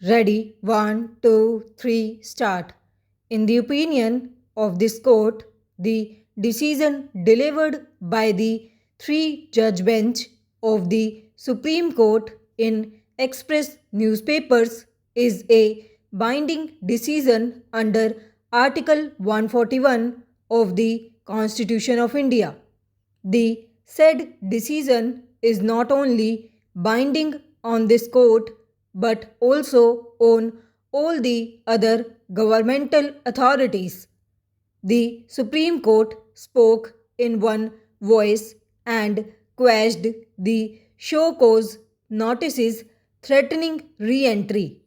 Ready, one, two, three, start. In the opinion of this court, the decision delivered by the three judge bench of the Supreme Court in express newspapers is a binding decision under Article 141 of the Constitution of India. The said decision is not only binding on this court but also on all the other governmental authorities. The Supreme Court spoke in one voice and quashed the show cause notices threatening re entry.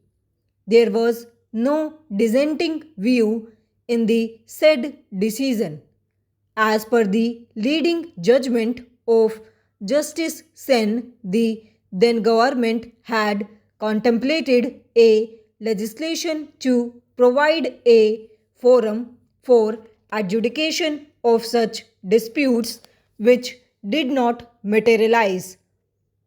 There was no dissenting view in the said decision. As per the leading judgment of Justice Sen, the then government had contemplated a legislation to provide a forum for adjudication of such disputes which did not materialize.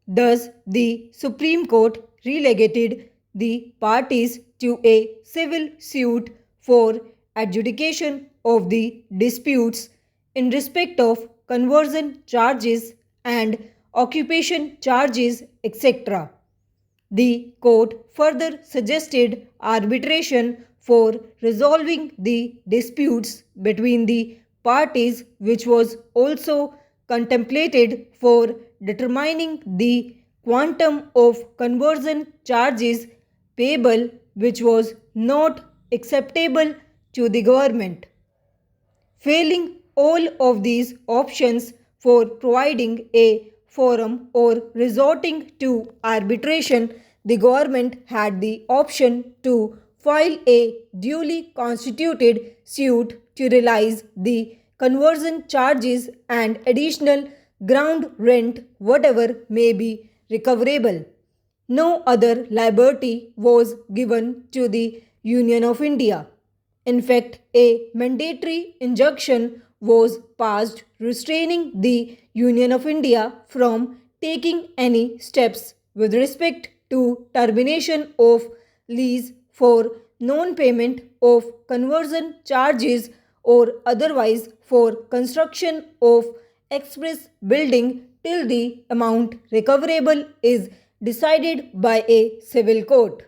Thus, the Supreme Court relegated the parties to a civil suit for adjudication of the disputes in respect of conversion charges and occupation charges, etc. The court further suggested arbitration for resolving the disputes between the parties, which was also contemplated for determining the quantum of conversion charges payable, which was not acceptable to the government. Failing all of these options for providing a forum or resorting to arbitration, the government had the option to file a duly constituted suit to realize the conversion charges and additional ground rent, whatever may be recoverable. No other liberty was given to the Union of India. In fact, a mandatory injunction was passed restraining the Union of India from taking any steps with respect to termination of lease for non payment of conversion charges or otherwise for construction of express building till the amount recoverable is decided by a civil court.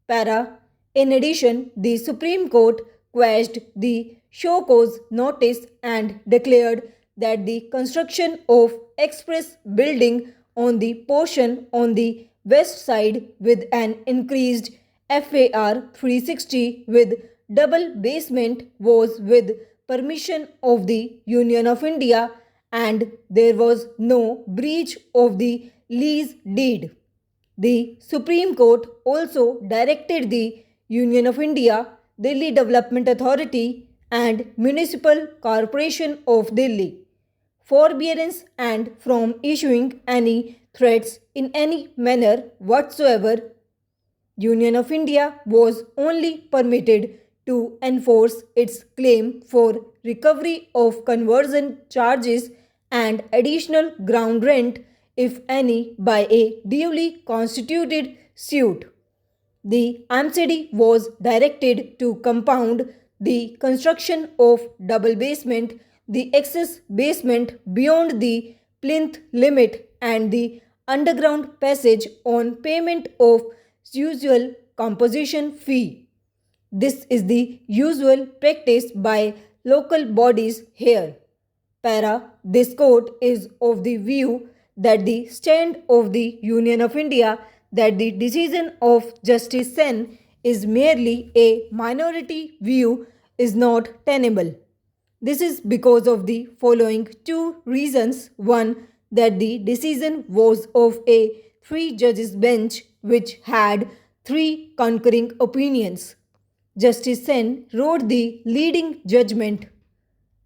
Para. In addition, the Supreme Court quashed the show cause notice and declared that the construction of express building on the portion on the west side with an increased FAR 360 with double basement was with permission of the Union of India and there was no breach of the lease deed. The Supreme Court also directed the Union of India, Delhi Development Authority, and Municipal Corporation of Delhi forbearance and from issuing any threats in any manner whatsoever. Union of India was only permitted to enforce its claim for recovery of conversion charges and additional ground rent, if any, by a duly constituted suit. The MCD was directed to compound the construction of double basement, the excess basement beyond the plinth limit, and the underground passage on payment of usual composition fee. This is the usual practice by local bodies here. Para. This court is of the view that the stand of the Union of India that the decision of Justice Sen is merely a minority view is not tenable. This is because of the following two reasons. One, that the decision was of a three judges bench which had three concurring opinions. Justice Sen wrote the leading judgment.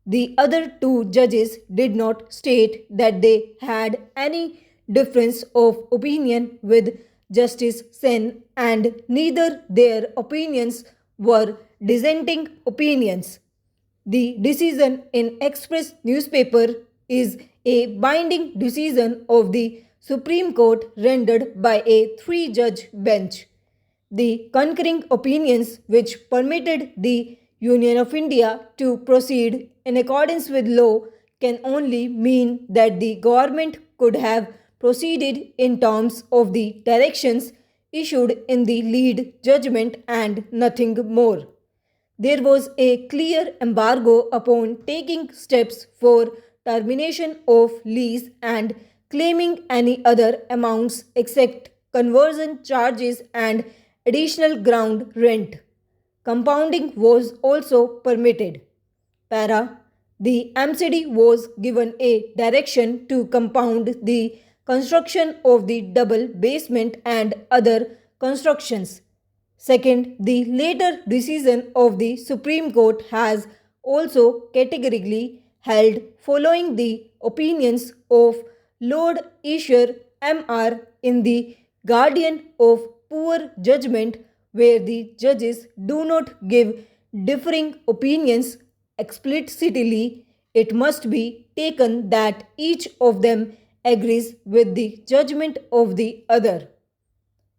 The other two judges did not state that they had any difference of opinion with Justice Sen, and neither their opinions were dissenting opinions. The decision in Express newspaper is a binding decision of the Supreme Court rendered by a three judge bench. the concurring opinions which permitted the Union of India to proceed in accordance with law can only mean that the government could have proceeded in terms of the directions issued in the lead judgment and nothing more. There was a clear embargo upon taking steps for termination of lease and claiming any other amounts except conversion charges and additional ground rent. Compounding was also permitted. Para. The MCD was given a direction to compound the construction of the double basement and other constructions. Second, the later decision of the Supreme Court has also categorically held, following the opinions of Lord Esher M.R. in the Guardian of Poor Judgment, where the judges do not give differing opinions explicitly, it must be taken that each of them agrees with the judgment of the other.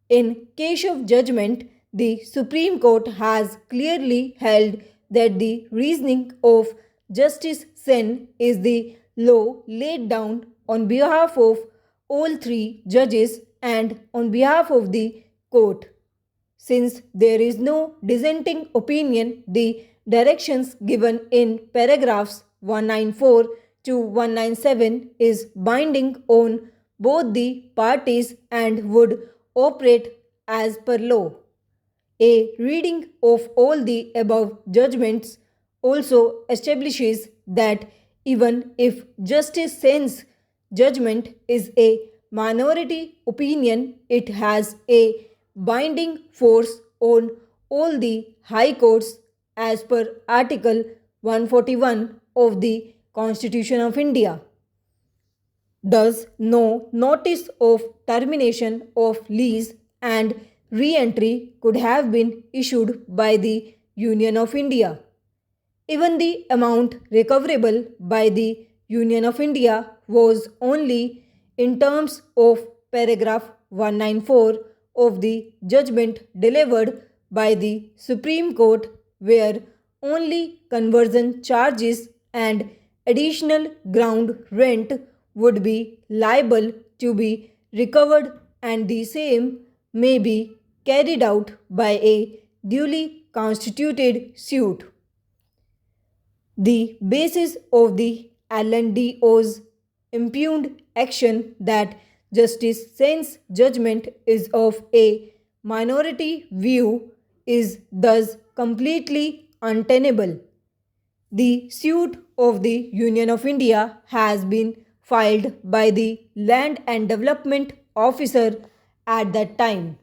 In Keshav judgment, the Supreme Court has clearly held that the reasoning of Justice Sen is the law laid down on behalf of all three judges and on behalf of the court. Since there is no dissenting opinion, the directions given in paragraphs 194 to 197 is binding on both the parties and would operate as per law. A reading of all the above judgments also establishes that even if Justice Sen's judgment is a minority opinion, it has a binding force on all the high courts as per Article 141 of the Constitution of India. Thus, no notice of termination of lease and re-entry could have been issued by the Union of India. Even the amount recoverable by the Union of India was only in terms of paragraph 194 of the judgment delivered by the Supreme Court, where only conversion charges and additional ground rent would be liable to be recovered, and the same may be carried out by a duly constituted suit. The basis of the LNDO's impugned action that Justice Sen's judgment is of a minority view is thus completely untenable. The suit of the Union of India has been filed by the Land and Development Officer at that time.